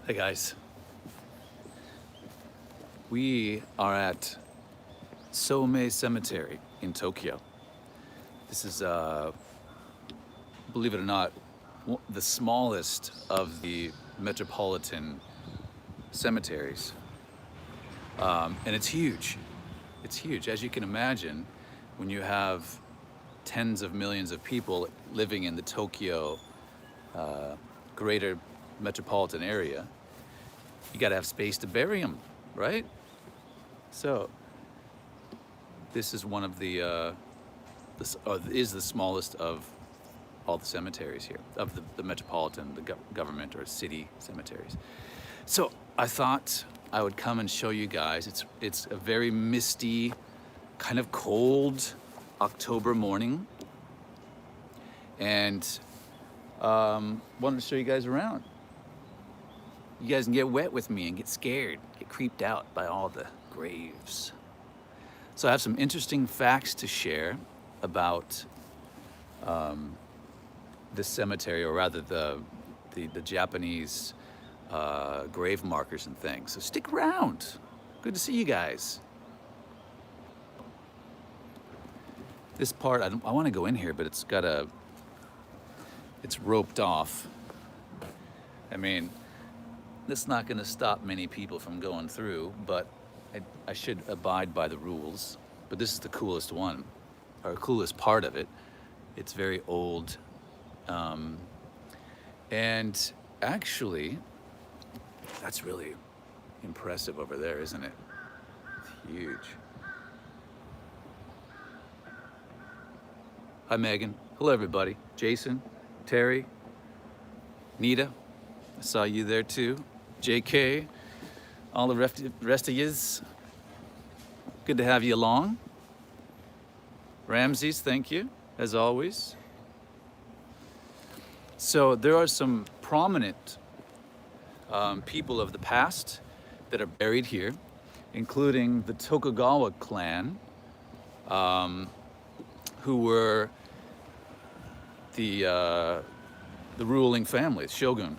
Hey guys, we are at Somei Cemetary in Tokyo. This is, believe it or not, the smallest of the metropolitan cemeteries. And it's huge. It's huge. As you can imagine, when you have tens of millions of people living in the Tokyo greater metropolitan area, you gotta have space to bury them, right? So this is one of the is the smallest of all the cemeteries here, of the metropolitan, the government or city cemeteries. So I thought I would come and show you guys. It's a very misty, kind of cold October morning, and wanted to show you guys around. You guys can get wet with me and get scared, get creeped out by all the graves. So I have some interesting facts to share about this cemetery, or rather the Japanese grave markers and things. So stick around. Good to see you guys. This part, I want to go in here, but it's roped off. I mean, that's not going to stop many people from going through, but I should abide by the rules. But this is the coolest one, or coolest part of it. It's very old. And actually, that's really impressive over there, isn't it? It's huge. Hi, Megan. Hello, everybody. Jason, Terry, Nita. I saw you there too. JK, all the rest of yous. Good to have you along. Ramses, thank you, as always. So there are some prominent people of the past that are buried here, including the Tokugawa clan, who were the ruling family, shogun.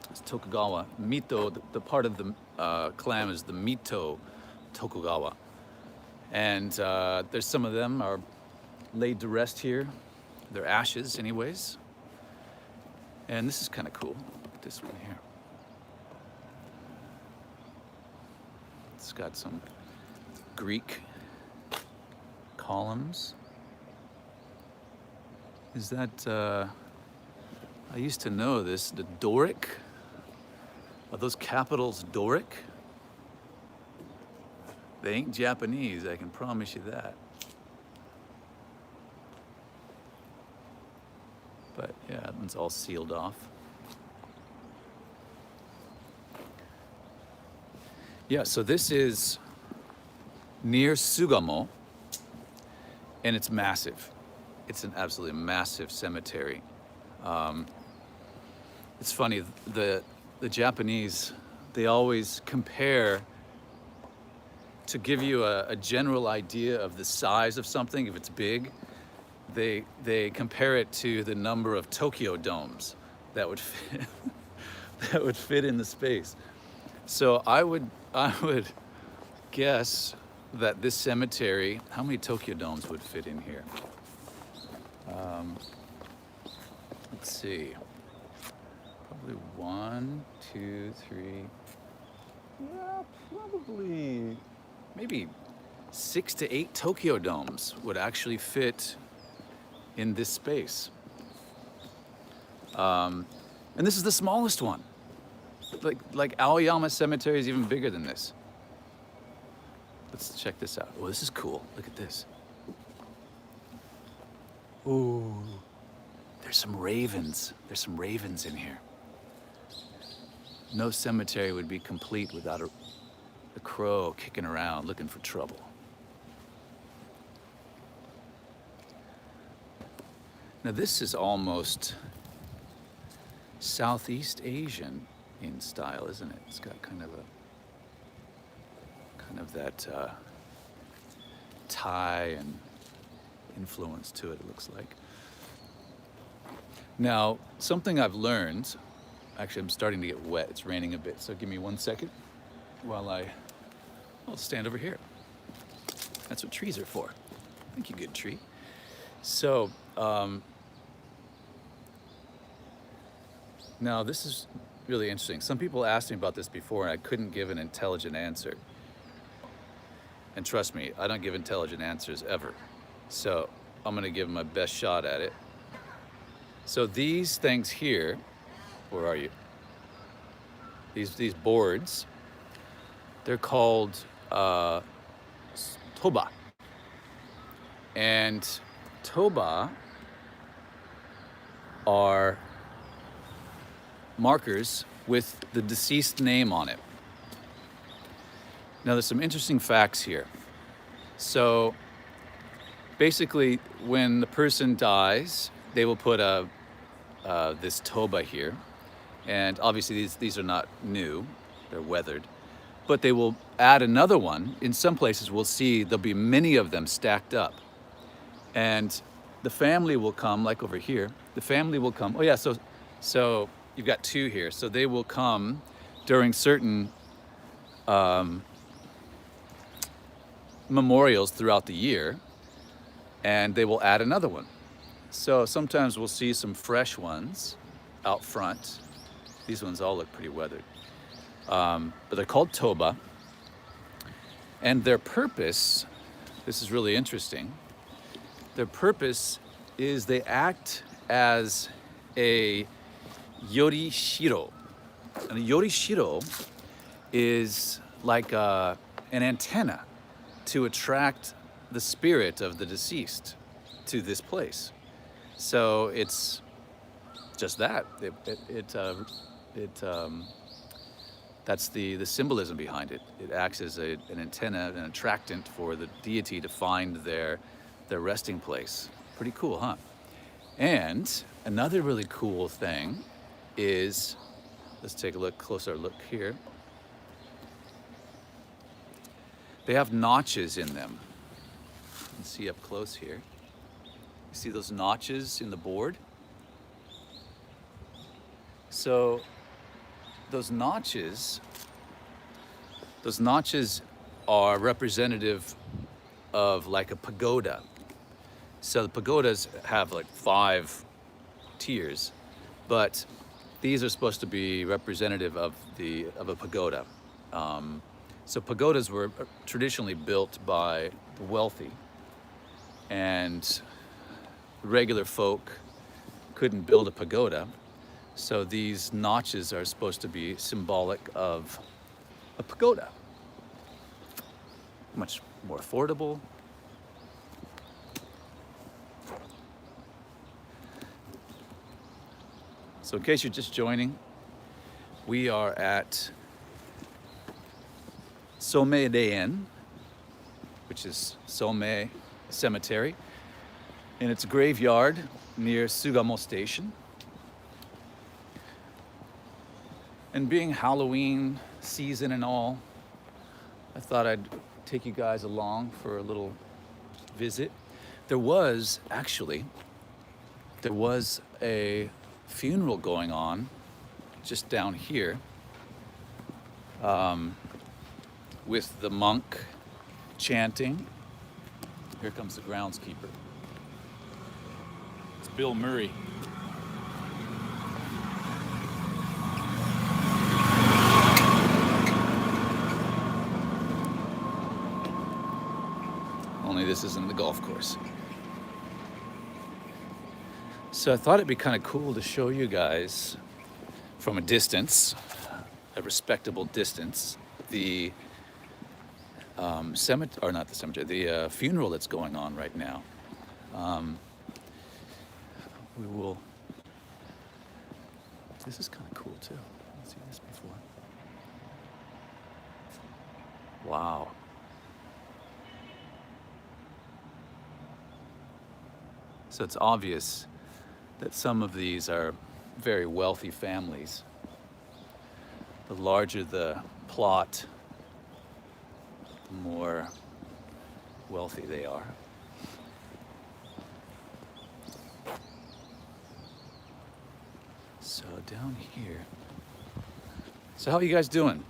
It's Tokugawa. Mito, the part of the clan is the Mito Tokugawa. And there's some of them are laid to rest here. Their ashes, anyways. And this is kind of cool. Look at this one here. It's got some Greek columns. Is that, I used to know this, the Doric? Are those capitals Doric? They ain't Japanese, I can promise you that. But yeah, that one's all sealed off. Yeah, so this is near Sugamo, and it's massive. It's an absolutely massive cemetery. It's funny, the Japanese, they always compare, to give you a general idea of the size of something, if it's big, they compare it to the number of Tokyo domes that would fit, that would fit in the space. So I would guess that this cemetery, how many Tokyo domes would fit in here? Let's see. Probably 1, 2, 3. Yeah, probably maybe 6 to 8 Tokyo domes would actually fit in this space. And this is the smallest one. Like Aoyama Cemetery is even bigger than this. Let's check this out. Oh, this is cool. Look at this. Ooh, there's some ravens. There's some ravens in here. No cemetery would be complete without a crow kicking around looking for trouble. Now this is almost Southeast Asian in style, isn't it? It's got kind of that Thai and influence to it, it looks like. Now, something I've learned Actually, I'm starting to get wet. It's raining a bit, so give me 1 second while I'll stand over here. That's what trees are for. Thank you, good tree. So, now this is really interesting. Some people asked me about this before and I couldn't give an intelligent answer. And trust me, I don't give intelligent answers ever. So I'm gonna give my best shot at it. So these things here, where are you? These boards, they're called Toba. And Toba are markers with the deceased name on it. Now there's some interesting facts here. So basically when the person dies, they will put this Toba here. And obviously these are not new, they're weathered. But they will add another one. In some places we'll see there'll be many of them stacked up. And the family will come, like over here, the family will come. Oh yeah, so you've got two here. So they will come during certain memorials throughout the year, and they will add another one. So sometimes we'll see some fresh ones out front. These ones all look pretty weathered. But they're called Toba. And their purpose, this is really interesting, their purpose is they act as a yorishiro. And a yorishiro is like an antenna to attract the spirit of the deceased to this place. So it's just that. That's the symbolism behind it. It acts as an antenna, an attractant for the deity to find their resting place. Pretty cool, huh? And another really cool thing is, let's take a closer look here. They have notches in them. You can see up close here. You see those notches in the board? So those notches are representative of like a pagoda. So the pagodas have like 5 tiers, but these are supposed to be representative of a pagoda. So pagodas were traditionally built by the wealthy, and regular folk couldn't build a pagoda. So these notches are supposed to be symbolic of a pagoda. Much more affordable. So in case you're just joining, we are at Somei, which is Somei Cemetary, and it's a graveyard near Sugamo Station. And being Halloween season and all, I thought I'd take you guys along for a little visit. There was a funeral going on just down here with the monk chanting. Here comes the groundskeeper. It's Bill Murray. Only this isn't the golf course. So I thought it'd be kind of cool to show you guys from a distance, a respectable distance, the funeral that's going on right now. This is kind of cool too. I've seen this before. Wow. So it's obvious that some of these are very wealthy families. The larger the plot, the more wealthy they are. So down here, So how are you guys doing?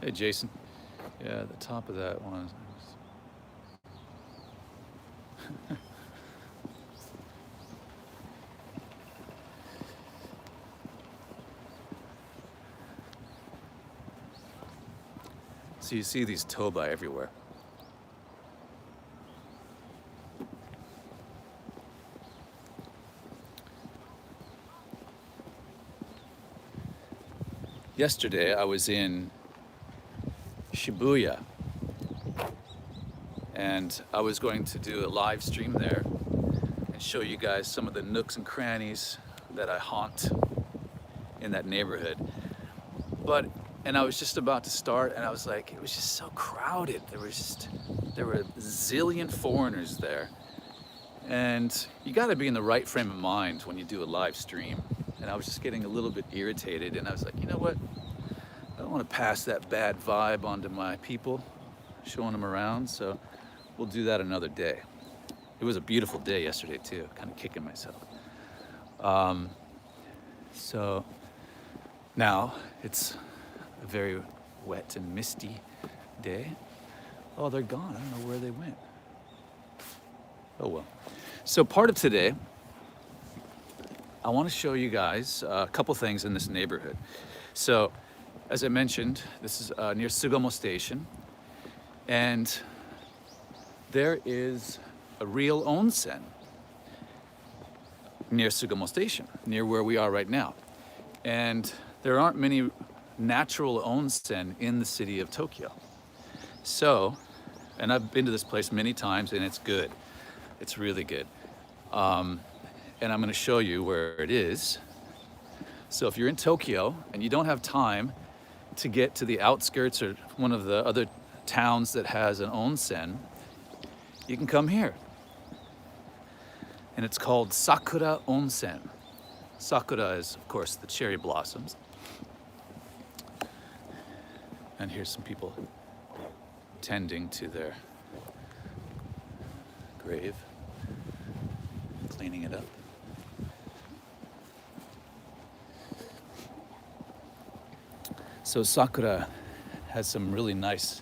Hey, Jason. Yeah, the top of that one. So you see these Toba everywhere. Yesterday I was in Shibuya and I was going to do a live stream there and show you guys some of the nooks and crannies that I haunt in that neighborhood. And I was just about to start and I was like, it was just so crowded. There were a zillion foreigners there. And you gotta be in the right frame of mind when you do a live stream. And I was just getting a little bit irritated and I was like, you know what? I don't want to pass that bad vibe onto my people, showing them around, so we'll do that another day. It was a beautiful day yesterday too, kind of kicking myself. So now it's a very wet and misty day. Oh, they're gone. I don't know where they went. Oh well. So part of today, I want to show you guys a couple things in this neighborhood. So, as I mentioned, this is near Sugamo Station, and there is a real onsen near Sugamo Station, near where we are right now. And there aren't many natural onsen in the city of Tokyo. So, and I've been to this place many times and it's good. It's really good. And I'm going to show you where it is. So if you're in Tokyo and you don't have time to get to the outskirts or one of the other towns that has an onsen, you can come here. And it's called Sakura Onsen. Sakura is, of course, the cherry blossoms. And here's some people tending to their grave, cleaning it up. So Sakura has some really nice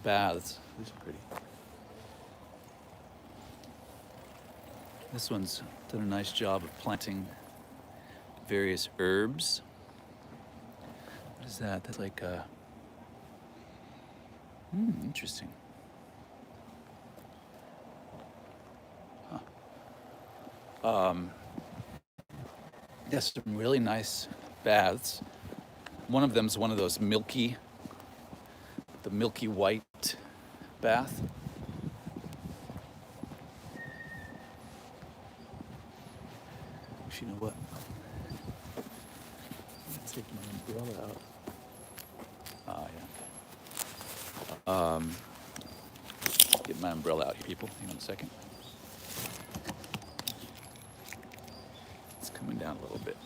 baths. These are pretty. This one's done a nice job of planting various herbs. What is that? That's like a... interesting. Huh. Yes, some really nice baths. One of them is one of those the milky white bath. You know what? I'm gonna take my umbrella out. Get my umbrella out here, people. Hang on a second. It's coming down a little bit.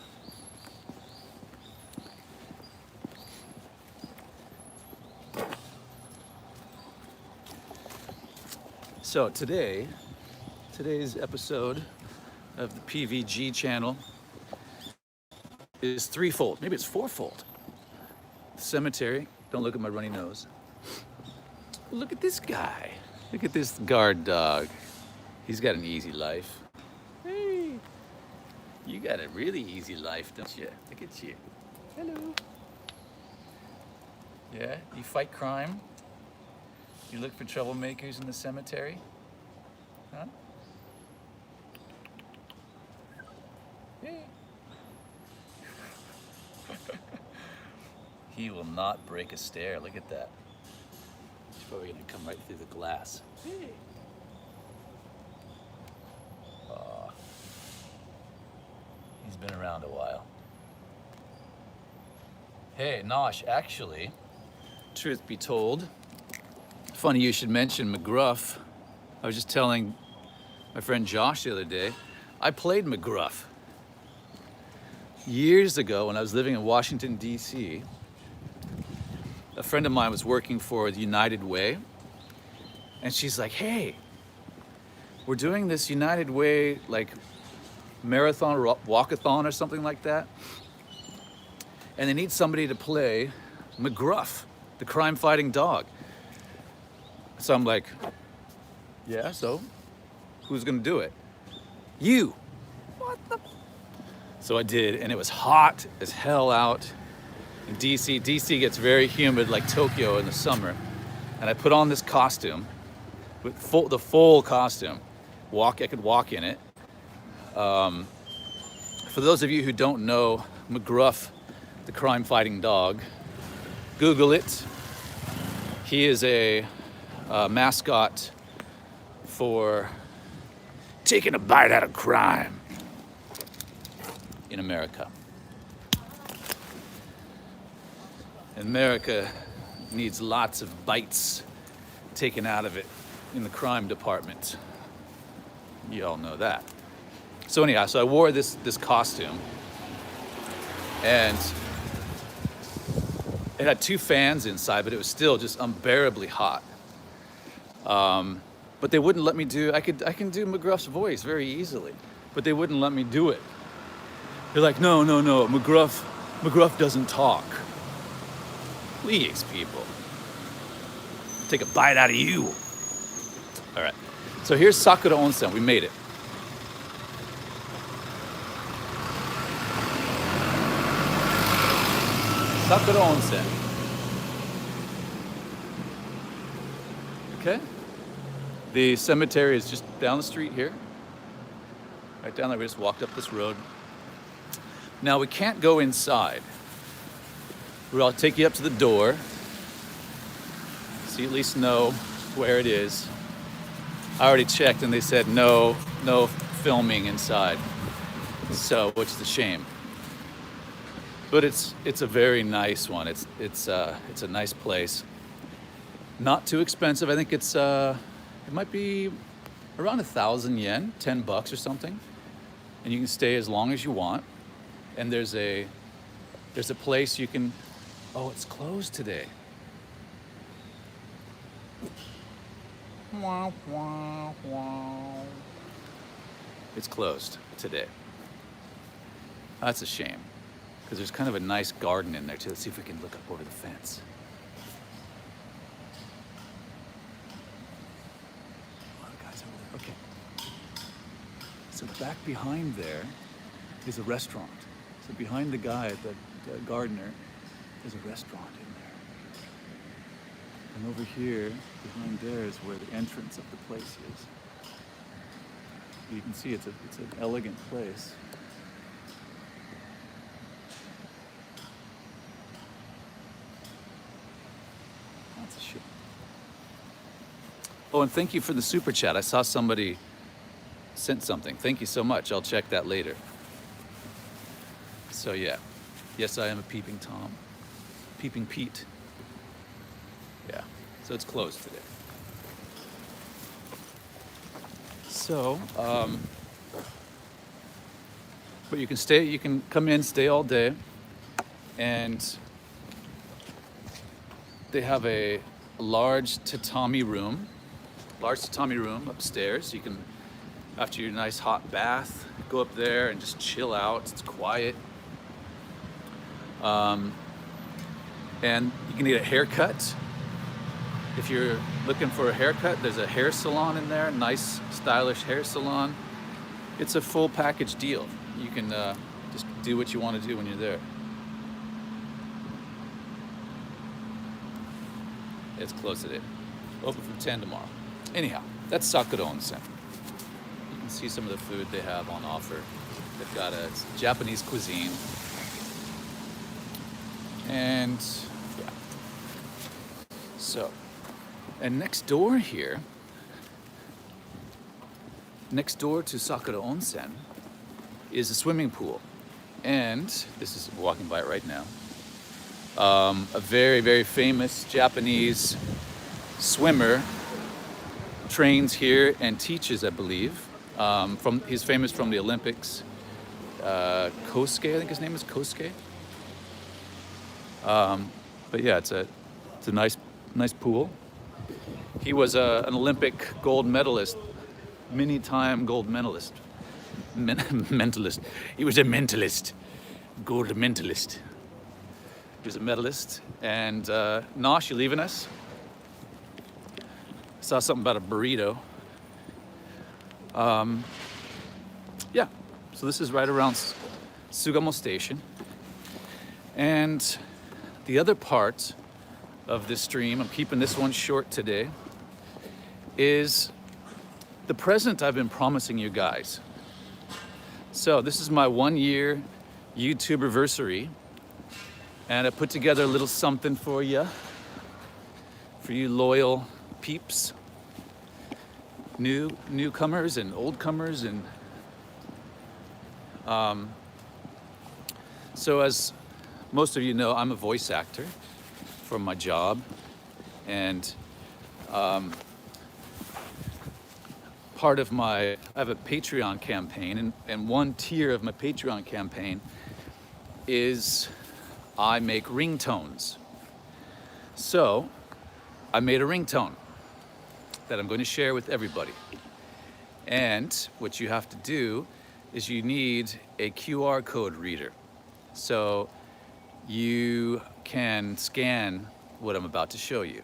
So today's episode of the PVG channel is threefold. Maybe it's fourfold. Cemetery. Don't look at my runny nose. Look at this guy. Look at this guard dog. He's got an easy life. Hey, you got a really easy life, don't you? Look at you. Hello. Yeah, you fight crime? You look for troublemakers in the cemetery? Huh? Yeah. He will not break a stair. Look at that. He's probably gonna come right through the glass. Hey. He's been around a while. Hey, Nosh, actually, truth be told, funny you should mention McGruff. I was just telling my friend Josh the other day, I played McGruff. Years ago when I was living in Washington, D.C., a friend of mine was working for the United Way, and she's like, hey, we're doing this United Way, like, marathon or walkathon or something like that. and they need somebody to play McGruff, the crime-fighting dog. So I'm like, yeah, so who's gonna do it? You. What the? So I did, and it was hot as hell out in DC. DC gets very humid like Tokyo in the summer. And I put on this costume, with the full costume. I could walk in it. For those of you who don't know McGruff, the crime-fighting dog, Google it. He is a mascot for taking a bite out of crime in America. America needs lots of bites taken out of it in the crime department. You all know that. So anyhow, so I wore this costume, and it had 2 fans inside, but it was still just unbearably hot. But they wouldn't let me do. I can do McGruff's voice very easily, but they wouldn't let me do it. They're like, no, McGruff doesn't talk. Please, people, take a bite out of you. All right. So here's Sakura Onsen. We made it. Sakura Onsen. Okay. The cemetery is just down the street here. Right down there. We just walked up this road. Now we can't go inside. I'll take you up to the door, so you at least know where it is. I already checked, and they said no filming inside. So, which is a shame. But it's a very nice one. It's a nice place. Not too expensive. I think it might be around 1,000 yen, $10 or something, and you can stay as long as you want. And there's a place you can. Oh, it's closed today. It's closed today. That's a shame, because there's kind of a nice garden in there too. Let's see if we can look up over the fence. A lot of guys over there. Okay. So back behind there is a restaurant. So behind the guy, the gardener, there's a restaurant in there. And over here, behind there, is where the entrance of the place is. You can see it's an elegant place. That's a shame. Oh, and thank you for the super chat. I saw somebody sent something. Thank you so much. I'll check that later. So yeah, yes, I am a peeping Tom. Peeping Pete. Yeah, so it's closed today. So, but you can come in, stay all day, and they have a large tatami room upstairs. You can, after your nice hot bath, go up there and just chill out. It's quiet. And you can get a haircut. If you're looking for a haircut, there's a hair salon in there, nice, stylish hair salon. It's a full package deal. You can just do what you want to do when you're there. It's closed today. Open from 10 tomorrow. Anyhow, that's Sakura Onsen. You can see some of the food they have on offer. They've got a Japanese cuisine. And yeah. So, and next door here, next door to Sakura Onsen, is a swimming pool. And this is, we're walking by it right now. A very, very famous Japanese swimmer trains here and teaches, I believe. He's famous from the Olympics. Kosuke, I think his name is Kosuke. But yeah, it's a nice pool. He was an Olympic gold medalist, many-time gold medalist. Mentalist. He was a mentalist, gold mentalist. who's a medalist. And Nosh, you leaving us? I saw something about a burrito. Yeah, so this is right around Sugamo Station. And the other part of this stream, I'm keeping this one short today, is the present I've been promising you guys. So this is my 1 year YouTuberversary, and I put together a little something for you loyal peeps, newcomers and oldcomers, and so as most of you know, I'm a voice actor from my job, and part of I have a Patreon campaign, and one tier of my Patreon campaign is I make ringtones. So I made a ringtone that I'm going to share with everybody. And what you have to do is you need a QR code reader. So you can scan what I'm about to show you,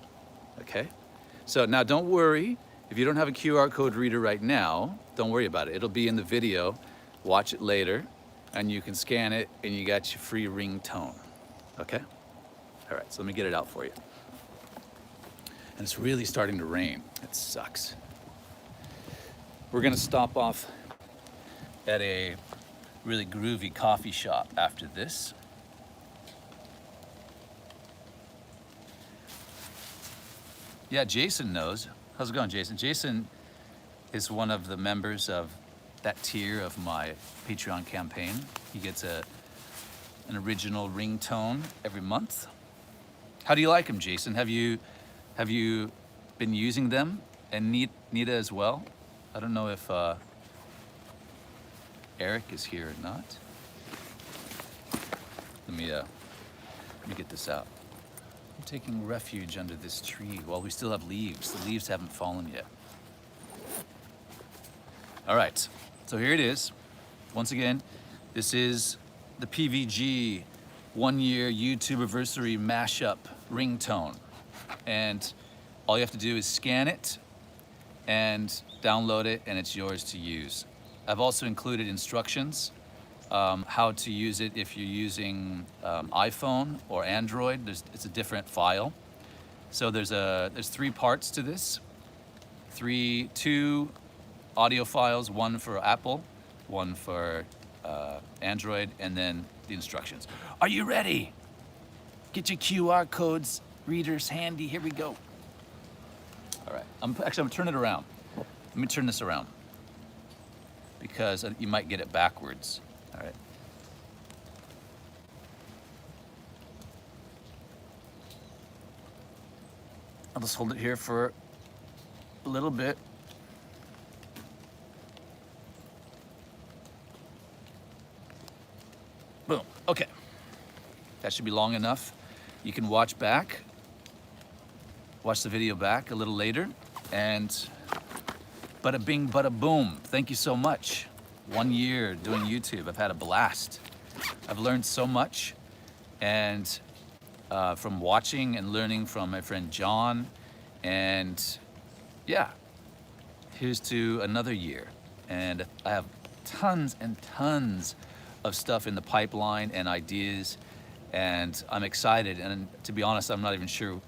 okay? So now don't worry, if you don't have a QR code reader right now, don't worry about it. It'll be in the video, watch it later, and you can scan it and you got your free ringtone, okay? All right, so let me get it out for you. And it's really starting to rain. It sucks. We're gonna stop off at a really groovy coffee shop after this. Yeah, Jason knows. How's it going, Jason? Jason is one of the members of that tier of my Patreon campaign. He gets an original ringtone every month. How do you like them, Jason? Have you been using them? And Nita as well? I don't know if Eric is here or not. Let me get this out. I'm taking refuge under this tree while we still have leaves. The leaves haven't fallen yet. All right, so here it is. Once again, this is the PVG 1 year YouTuberversary mashup ringtone. And all you have to do is scan it and download it, and it's yours to use. I've also included instructions how to use it if you're using iPhone or Android. It's a different file. So there's 3 parts to this. 2 audio files, 1 for Apple, 1 for Android, and then the instructions. Are you ready? Get your QR codes, readers handy. Here we go. All right, I'm gonna turn it around. Let me turn this around because you might get it backwards. All right. I'll just hold it here for a little bit. Boom, okay. That should be long enough. You can watch the video back a little later, and bada bing, bada boom. Thank you so much. 1 year doing YouTube, I've had a blast. I've learned so much, and from watching and learning from my friend John, and yeah, here's to another year. And I have tons and tons of stuff in the pipeline and ideas, and I'm excited. And to be honest, I'm not even sure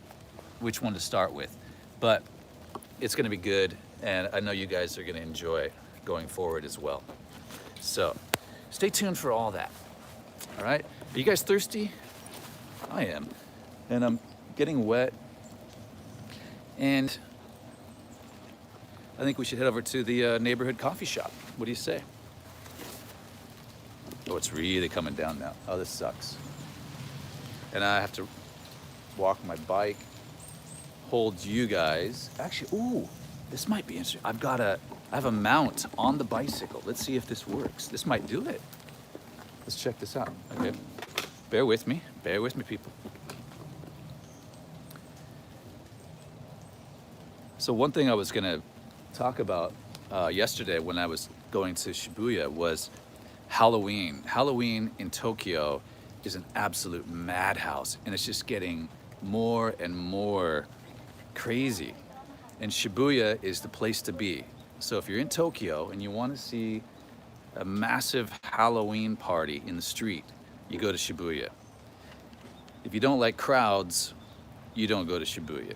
which one to start with, but it's gonna be good, and I know you guys are gonna enjoy going forward as well. So stay tuned for all that. All right, are you guys thirsty? I am, and I'm getting wet, and I think we should head over to the neighborhood coffee shop. What do you say? Oh, it's really coming down now. Oh, this sucks. And I have to walk my bike, hold you guys. Actually, ooh, this might be interesting. I have a mount on the bicycle. Let's see if this works. This might do it. Let's check this out. Okay, bear with me, people. So one thing I was gonna talk about yesterday when I was going to Shibuya was Halloween. Halloween in Tokyo is an absolute madhouse, and it's just getting more and more crazy. And Shibuya is the place to be. So if you're in Tokyo and you want to see a massive Halloween party in the street, you go to Shibuya. If you don't like crowds, you don't go to Shibuya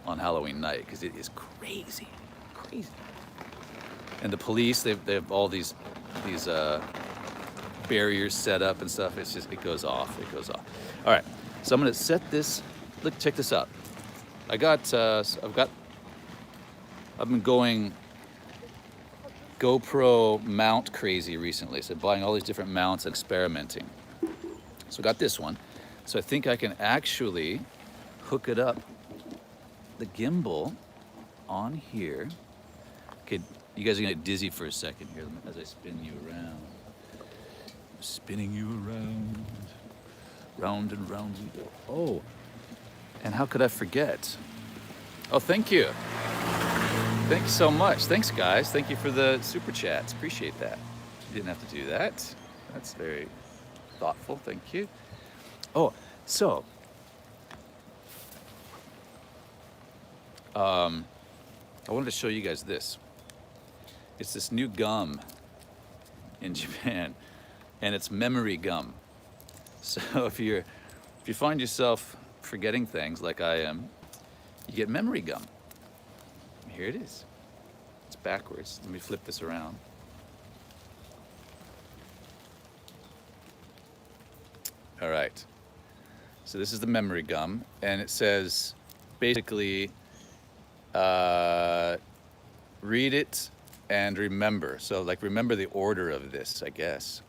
on Halloween night, because it is crazy, crazy. And the police, they have all these barriers set up and stuff. It's just, it goes off. All right, so I'm gonna set this. Look, check this out. I've been going GoPro mount crazy recently. So buying all these different mounts and experimenting. So I got this one. So I think I can actually hook it up, the gimbal on here. Okay, you guys are gonna get dizzy for a second here as I spin you around. Spinning you around, round and round you go. Oh, and how could I forget? Oh, thank you. Thank you so much. Thanks, guys. Thank you for the super chats. Appreciate that. You didn't have to do that. That's very thoughtful. Thank you. Oh, so I wanted to show you guys this. It's this new gum in Japan, and it's memory gum. So if you find yourself forgetting things like I am, you get memory gum. Here it is. It's backwards. Let me flip this around. All right. So this is the memory gum, and it says basically read it and remember. So like remember the order of this, I guess.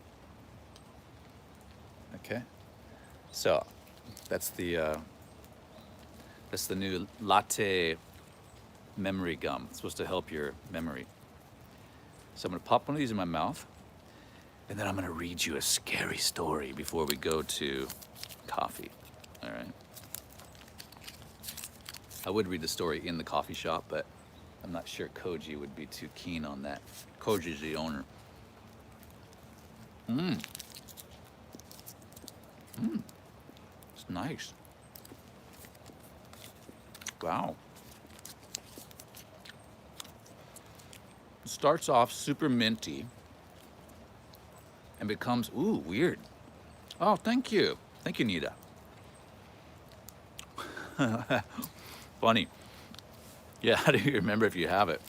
Okay. So that's the new latte memory gum. It's supposed to help your memory. So I'm gonna pop one of these in my mouth, and then I'm gonna read you a scary story before we go to coffee. All right. I would read the story in the coffee shop, but I'm not sure Koji would be too keen on that. Koji's the owner. It's nice. Wow. It starts off super minty and becomes, ooh, weird. Oh, thank you. Thank you, Nita. Funny. Yeah, how do you remember if you have it?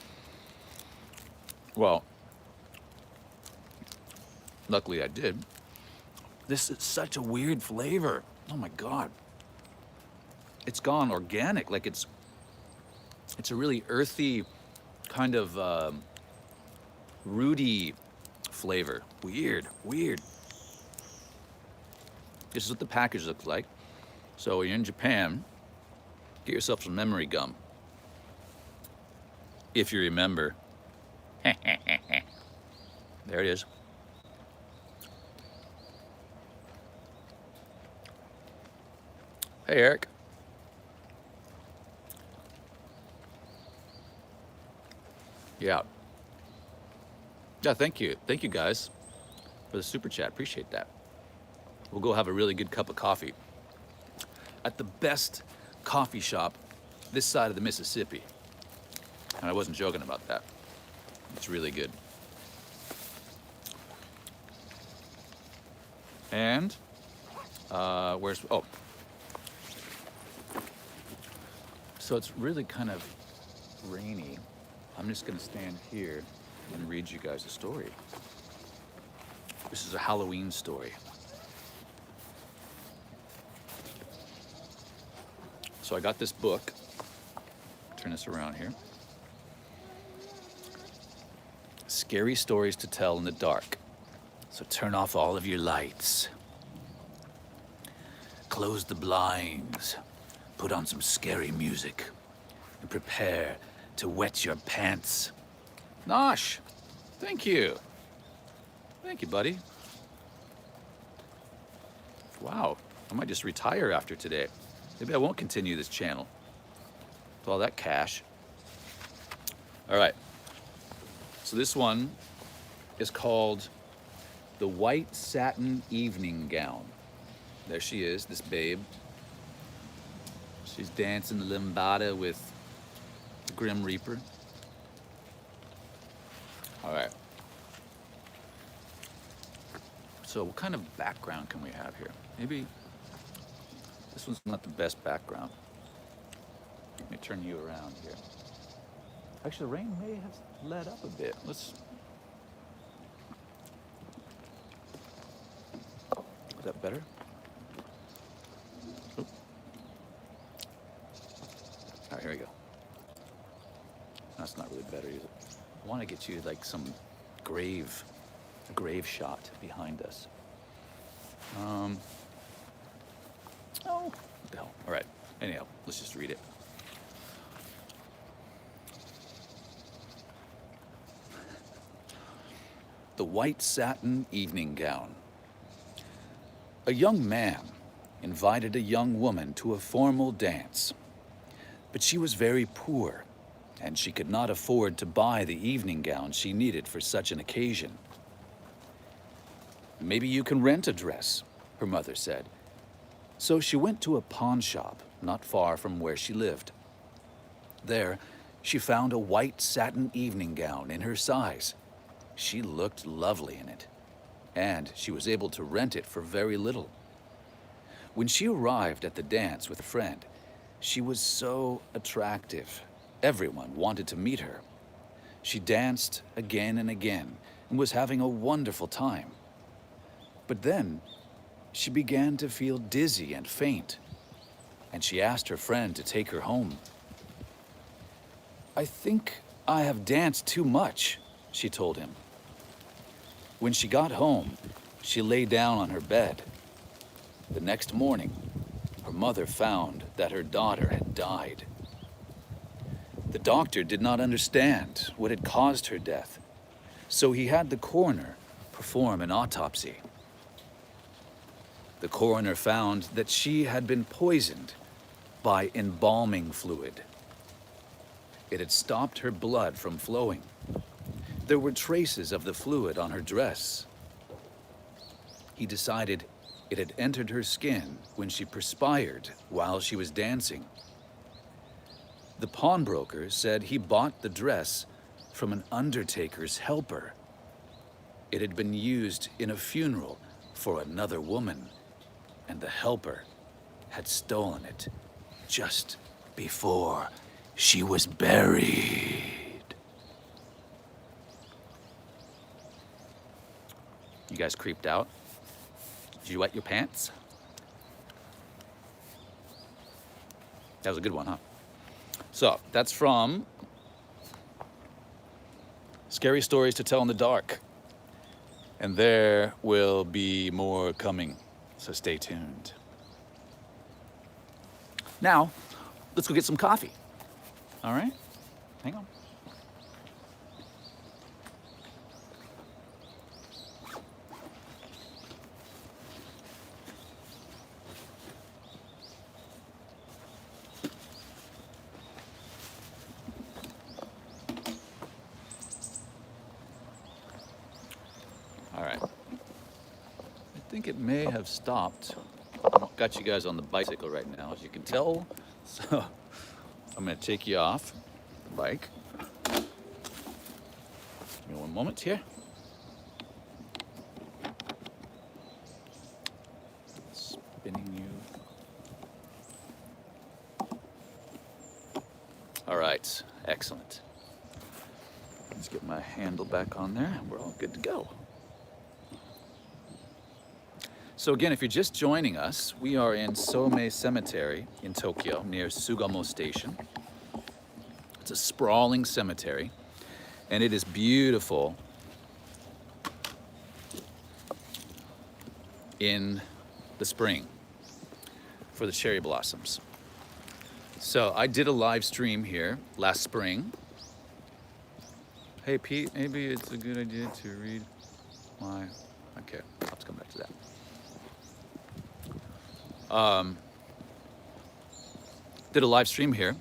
Well, luckily I did. This is such a weird flavor. Oh my God. It's gone organic. Like it's a really earthy, kind of rooty flavor. Weird, weird. This is what the package looks like. So when you're in Japan, get yourself some memory gum. If you remember. There it is. Hey, Eric. Yeah. Yeah, thank you. Thank you guys for the super chat. Appreciate that. We'll go have a really good cup of coffee at the best coffee shop this side of the Mississippi. And I wasn't joking about that. It's really good. And where's, oh. So it's really kind of rainy. I'm just gonna stand here and read you guys a story. This is a Halloween story. So I got this book. Turn this around here. Scary stories to tell in the dark. So turn off all of your lights. Close the blinds. Put on some scary music. And prepare to wet your pants. Nosh, thank you. Thank you, buddy. Wow, I might just retire after today. Maybe I won't continue this channel with all that cash. All right, so this one is called The White Satin Evening Gown. There she is, this babe. She's dancing the lambada with the Grim Reaper. All right. So what kind of background can we have here? Maybe this one's not the best background. Let me turn you around here. Actually, the rain may have let up a bit. Is that better? Oop. All right, here we go. That's not really better either. I want to get you like some grave shot behind us. Oh, what the hell? All right. Anyhow, let's just read it. The white satin evening gown. A young man invited a young woman to a formal dance, but she was very poor, and she could not afford to buy the evening gown she needed for such an occasion. Maybe you can rent a dress, her mother said. So she went to a pawn shop not far from where she lived. There, she found a white satin evening gown in her size. She looked lovely in it, and she was able to rent it for very little. When she arrived at the dance with a friend, she was so attractive. Everyone wanted to meet her. She danced again and again and was having a wonderful time. But then, she began to feel dizzy and faint, and she asked her friend to take her home. "I think I have danced too much," she told him. When she got home, she lay down on her bed. The next morning, her mother found that her daughter had died. The doctor did not understand what had caused her death, so he had the coroner perform an autopsy. The coroner found that she had been poisoned by embalming fluid. It had stopped her blood from flowing. There were traces of the fluid on her dress. He decided it had entered her skin when she perspired while she was dancing. The pawnbroker said he bought the dress from an undertaker's helper. It had been used in a funeral for another woman, and the helper had stolen it just before she was buried. You guys creeped out? Did you wet your pants? That was a good one, huh? So, that's from Scary Stories to Tell in the Dark. And there will be more coming, so stay tuned. Now, let's go get some coffee. All right? Hang on. All right. I think it may have stopped. I've got you guys on the bicycle right now, as you can tell. So I'm going to take you off the bike. Give me one moment here. Spinning you. All right, excellent. Let's get my handle back on there, and we're all good to go. So again, if you're just joining us, we are in Somei Cemetary in Tokyo, near Sugamo Station. It's a sprawling cemetery, and it is beautiful in the spring for the cherry blossoms. So I did a live stream here last spring. Hey Pete, maybe it's a good idea to read my, okay, I'll have to come back to that. Did a live stream here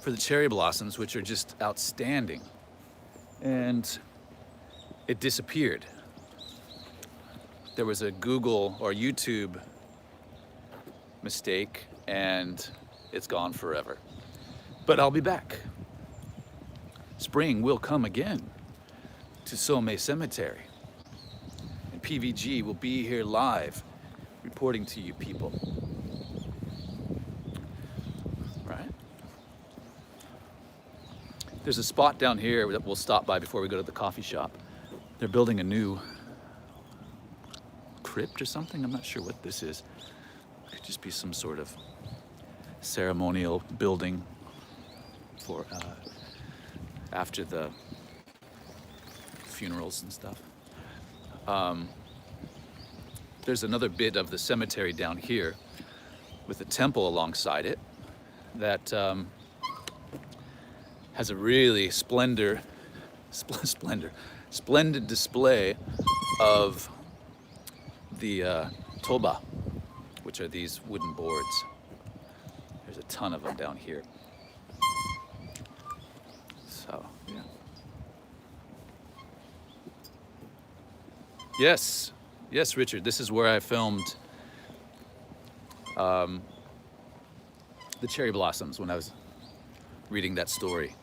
for the cherry blossoms, which are just outstanding. And it disappeared. There was a Google or YouTube mistake and it's gone forever. But I'll be back. Spring will come again to Somei Cemetary. And PVG will be here live, reporting to you people. Right? There's a spot down here that we'll stop by before we go to the coffee shop. They're building a new crypt or something. I'm not sure what this is. It could just be some sort of ceremonial building for after the funerals and stuff. There's another bit of the cemetery down here with a temple alongside it that has a really splendid display of the Toba, which are these wooden boards. There's a ton of them down here. So, yeah. Yes, Richard, this is where I filmed the cherry blossoms when I was reading that story.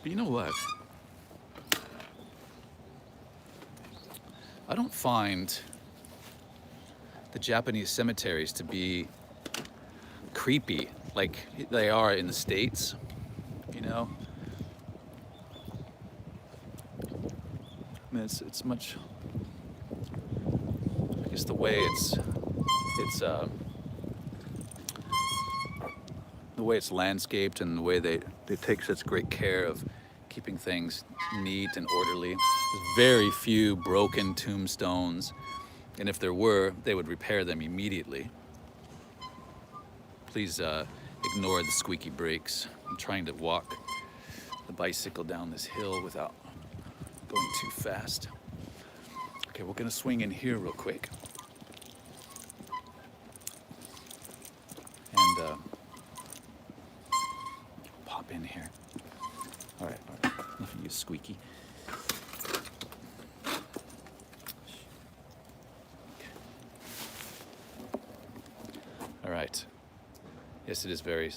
But you know what? I don't find the Japanese cemeteries to be creepy like they are in the States, you know? I mean, it's much, I guess the way it's landscaped and the way they take such great care of keeping things neat and orderly. There's very few broken tombstones, and if there were, they would repair them immediately. Please ignore the squeaky brakes. I'm trying to walk the bicycle down this hill without going too fast. Okay, we're gonna swing in here real quick. And pop in here. All right, nothing you squeaky. All right. Yes, it is very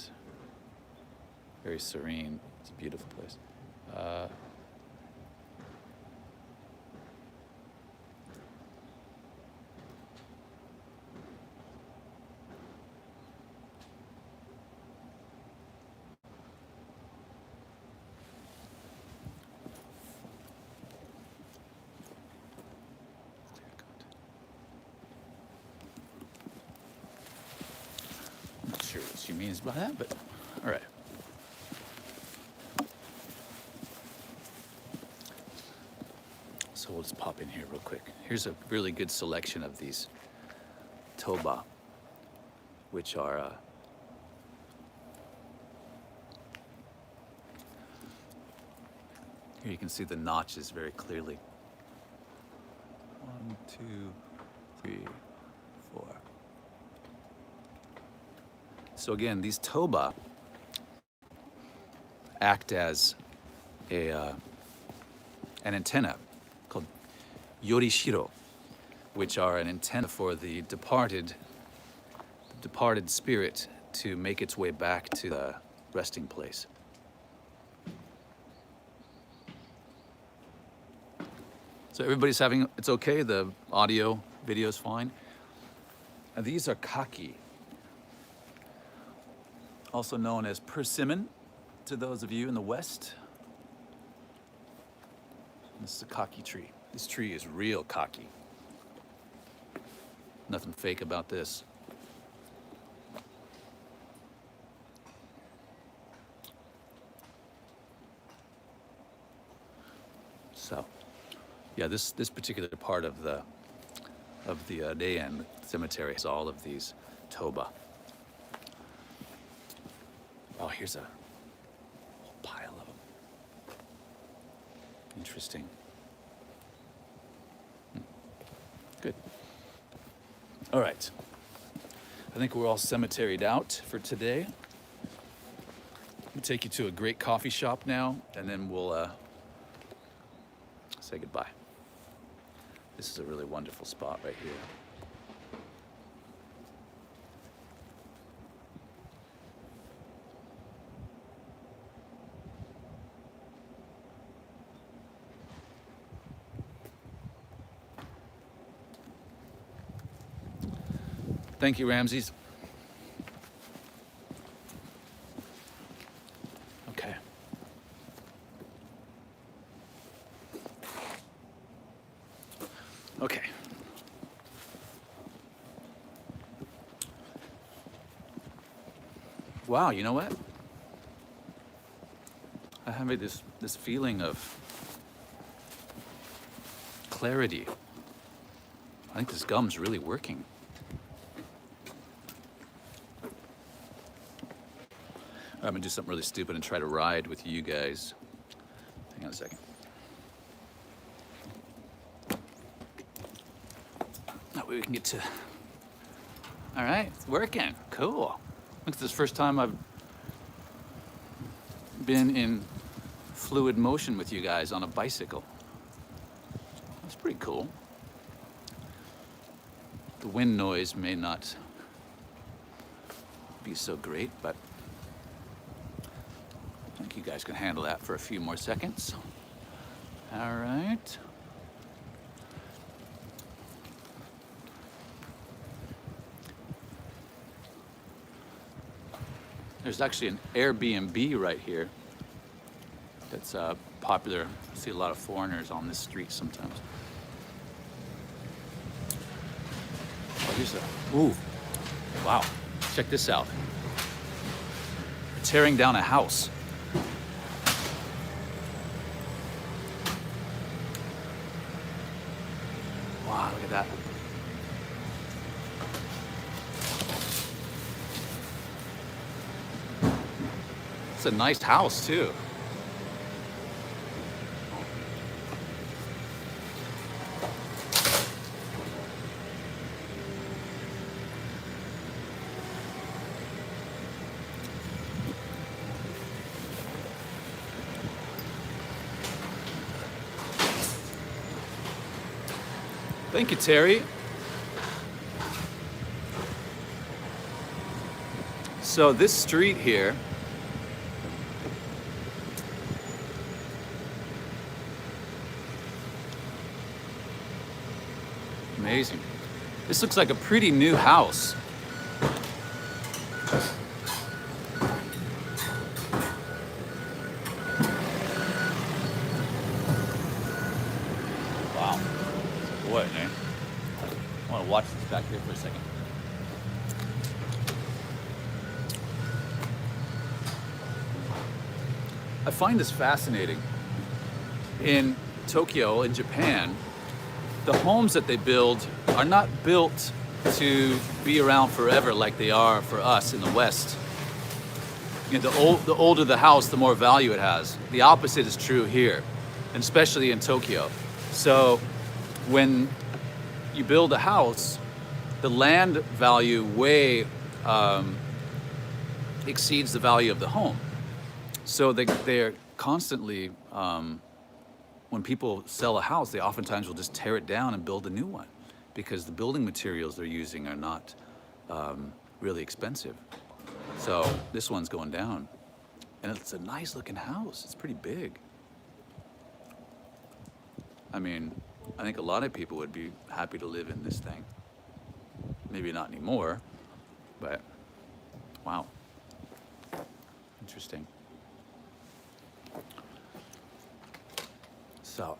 serene. It's a beautiful place. Sure what she means by that, but all right. So we'll just pop in here real quick. Here's a really good selection of these Toba, which are here you can see the notches very clearly. 1, 2, 3, 4. So again, these Toba act as an antenna called yorishiro, which are an antenna for the departed spirit to make its way back to the resting place. So everybody's it's okay, the audio, video is fine. And these are kaki, also known as persimmon to those of you in the West. This is a kaki tree. This tree is real kaki. Nothing fake about this. So, yeah, this particular part of the Daen cemetery has all of these Toba. Oh, here's a whole pile of them. Interesting. Good. All right. I think we're all cemeteried out for today. Let me take you to a great coffee shop now, and then we'll say goodbye. This is a really wonderful spot right here. Thank you, Ramses. Okay. Okay. Wow, you know what? I have this feeling of clarity. I think this gum's really working. I'm gonna do something really stupid and try to ride with you guys. Hang on a second. That way we can get to. All right, it's working. Cool. Looks like this is the first time I've been in fluid motion with you guys on a bicycle. That's pretty cool. The wind noise may not be so great, but I think you guys can handle that for a few more seconds. All right. There's actually an Airbnb right here that's popular. I see a lot of foreigners on this street sometimes. Oh, here's a, ooh, wow, check this out. They're tearing down a house. Wow, look at that. It's a nice house too. Thank you, Terry. So this street here amazing. This looks like a pretty new house. Wow. Boy, man. I want to watch this back here for a second. I find this fascinating. In Tokyo, in Japan, the homes that they build are not built to be around forever like they are for us in the West. You know, the older the house, the more value it has. The opposite is true here, and especially in Tokyo. So when you build a house, the land value way exceeds the value of the home. So they're constantly, when people sell a house, they oftentimes will just tear it down and build a new one because the building materials they're using are not really expensive. So this one's going down. And it's a nice looking house. It's pretty big. I mean, I think a lot of people would be happy to live in this thing. Maybe not anymore, but wow. Interesting. So,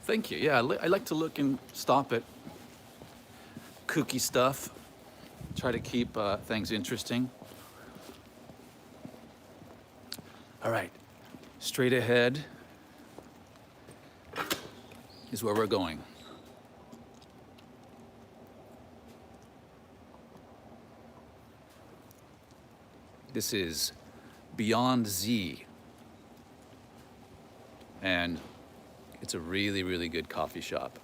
thank you. Yeah, I like to look and stop at kooky stuff. Try to keep things interesting. All right, straight ahead is where we're going. This is Beyond Z, and it's a really, really good coffee shop.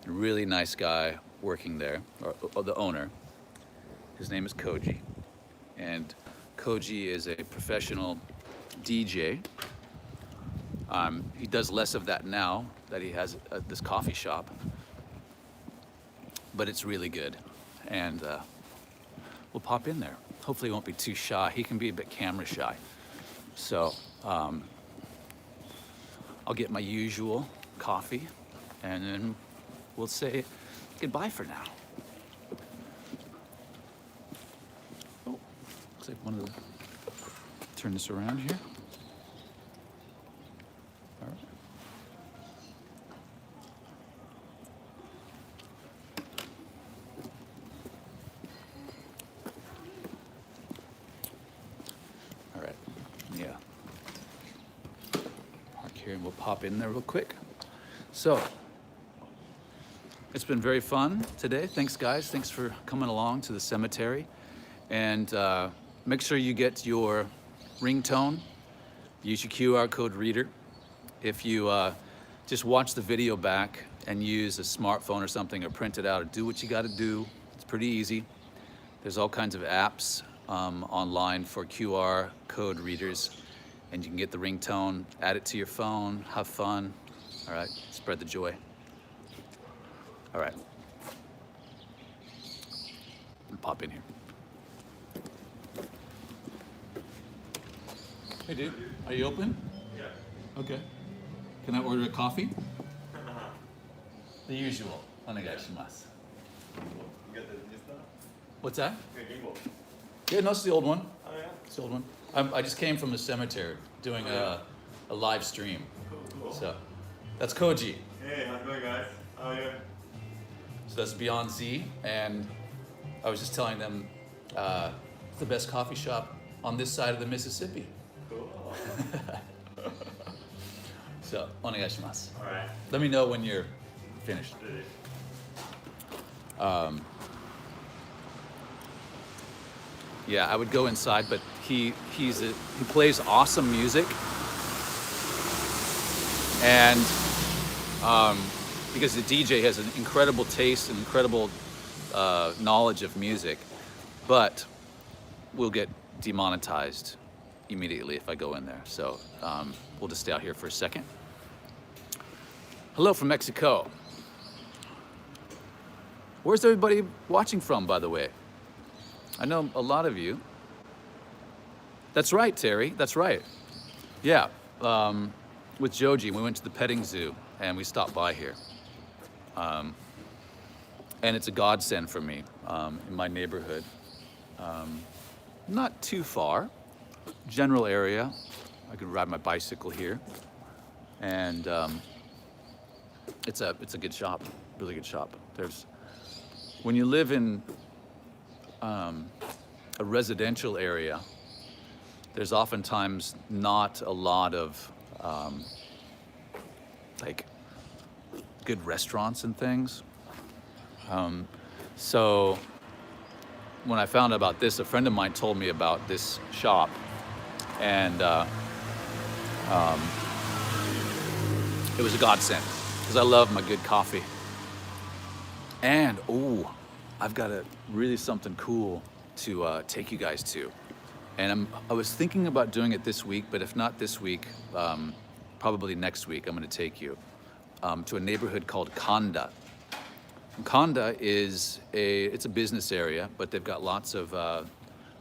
A really nice guy working there, or the owner. His name is Koji, and Koji is a professional DJ. He does less of that now that he has this coffee shop, but it's really good, and we'll pop in there. Hopefully he won't be too shy. He can be a bit camera shy. So I'll get my usual coffee, and then we'll say goodbye for now. Oh, looks like one of the, turn this around here. All right. All right, yeah. Park here and we'll pop in there real quick. So, it's been very fun today. Thanks, guys. Thanks for coming along to the cemetery. And make sure you get your ringtone. Use your QR code reader. If you just watch the video back and use a smartphone or something, or print it out, or do what you got to do, it's pretty easy. There's all kinds of apps online for QR code readers, and you can get the ringtone, add it to your phone, have fun. All right, spread the joy. All right, I'll pop in here. Hey, dude, are you open? Yeah. Okay. Can I order a coffee? The usual. Onegaishimasu. You got the new stuff? What's that? Okay, gimbal. Yeah, no, it's the old one. Oh, yeah? It's the old one. I just came from the cemetery doing a live stream. Cool. So that's Koji. Hey, how's it going, guys? How are you? So that's Beyond Z, and I was just telling them it's the best coffee shop on this side of the Mississippi. Cool. So, onegaishimasu. All right. Let me know when you're finished. Yeah, I would go inside, but he plays awesome music, and because the DJ has an incredible taste and incredible knowledge of music, but we'll get demonetized immediately if I go in there. So we'll just stay out here for a second. Hello from Mexico. Where's everybody watching from, by the way? I know a lot of you. That's right, Terry, that's right. Yeah, with Joji, we went to the petting zoo and we stopped by here. And it's a godsend for me in my neighborhood. Not too far, general area. I could ride my bicycle here. And it's a good shop, really good shop. When you live in a residential area, there's oftentimes not a lot of like good restaurants and things. So when I found out about this, a friend of mine told me about this shop, and it was a godsend because I love my good coffee. And I've got really something cool to take you guys to. And I was thinking about doing it this week, but if not this week, probably next week, I'm going to take you to a neighborhood called Kanda. Kanda is it's a business area, but they've got lots of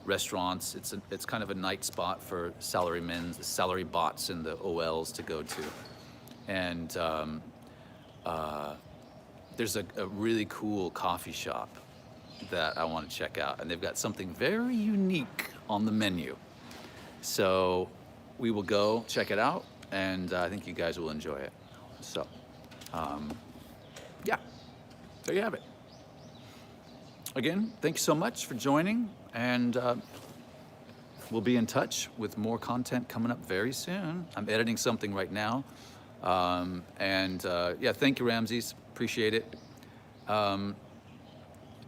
restaurants. It's kind of a night spot for salarymen, the salary bots, and the OLs to go to. And there's a really cool coffee shop that I want to check out, and they've got something very unique on the menu. So we will go check it out, and I think you guys will enjoy it. So, yeah, there you have it. Again, thank you so much for joining, and we'll be in touch with more content coming up very soon. I'm editing something right now, yeah, thank you, Ramses. Appreciate it.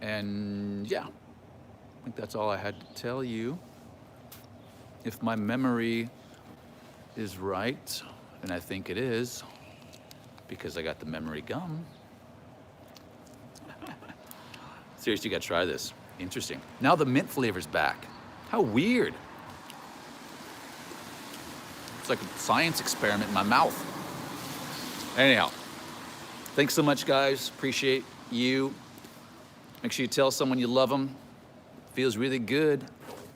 And yeah, I think that's all I had to tell you. If my memory is right, and I think it is, because I got the memory gum. Seriously, you gotta try this. Interesting. Now the mint flavor's back. How weird. It's like a science experiment in my mouth. Anyhow, thanks so much, guys. Appreciate you. Make sure you tell someone you love them. Feels really good.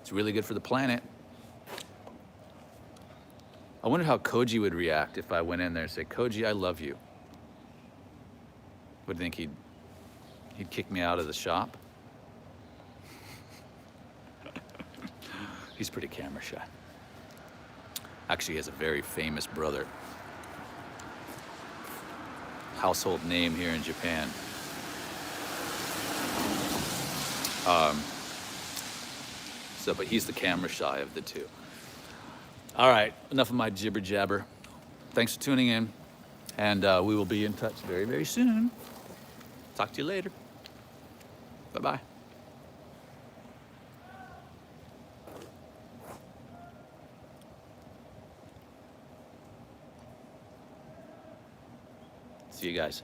It's really good for the planet. I wonder how Koji would react if I went in there and said, Koji, I love you. Would you think he'd kick me out of the shop? He's pretty camera shy. Actually, he has a very famous brother. Household name here in Japan. But he's the camera shy of the two. All right, enough of my jibber jabber. Thanks for tuning in, and we will be in touch very, very soon. Talk to you later. Bye-bye. See you guys.